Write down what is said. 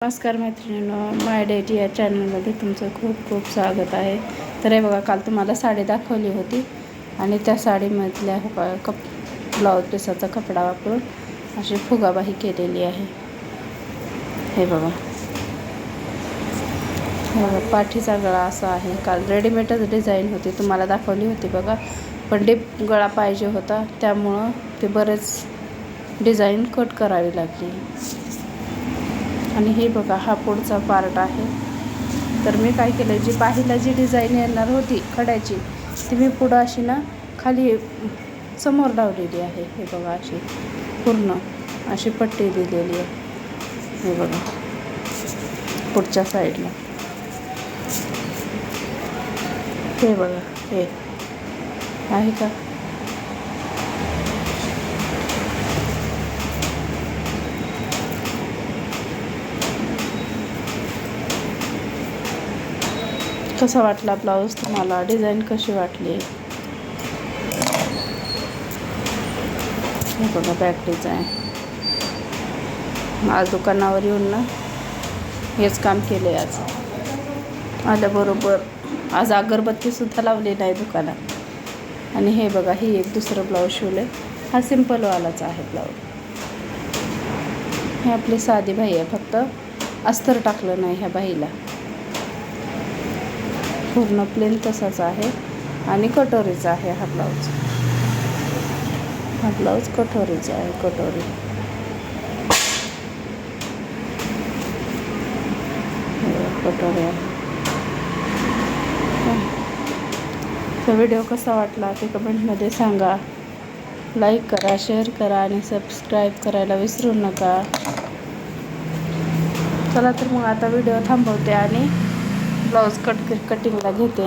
नमस्कार मैत्रिणींनो, माय डेट या चॅनलमध्ये तुमचं खूप खूप स्वागत आहे. तर हे बघा, काल तुम्हाला साडी दाखवली होती आणि त्या साडीमधल्या ब्लाऊज पिसाचा कपडा वापरून अशी फुगाबाही केलेली आहे. हे बघा, पाठीचा गळा असा आहे. काल रेडीमेडच डिझाईन होती, तुम्हाला दाखवली होती बघा, पण डीप गळा पाहिजे होता त्यामुळं ते बरेच डिझाईन कट करावी लागली. आणि हे बघा, हा पुढचा पार्ट आहे. तर मी काय केलं, जी बाहीला जी डिझाईन येणार होती खड्याची, ती मी पुढं अशी ना खाली समोर लावलेली आहे. हे बघा, अशी पूर्ण अशी पट्टी दिलेली आहे. हे बघा, पुढच्या साईडला हे बघा, हे आहे का? कसा वाटला ब्लाऊज तुम्हाला? डिझाईन कशी वाटली? हे बघा, बॅक डिझाईन. आज दुकानावर येऊन ना हेच काम केले. आज आल्याबरोबर आज अगरबत्तीसुद्धा लावलेला आहे दुकानात. आणि हे बघा, ही एक दुसरं ब्लाऊज शिवले. हा सिम्पलवालाच आहे ब्लाऊज. हे आपली साधी बाही आहे, फक्त अस्तर टाकलं नाही ह्या बाहीला. पूर्ण प्लेन तसाच आहे आणि कटोरीचा आहे हा ब्लाऊज. हा ब्लाऊज कटोरीचा आहे, कटोरी. कटोरी आहे. तर व्हिडिओ कसा वाटला ते कमेंटमध्ये सांगा. लाईक करा, शेअर करा आणि सबस्क्राईब करायला विसरू नका. चला तर मग आता व्हिडिओ थांबवते आणि ब्लाऊज कटिंगला घेते.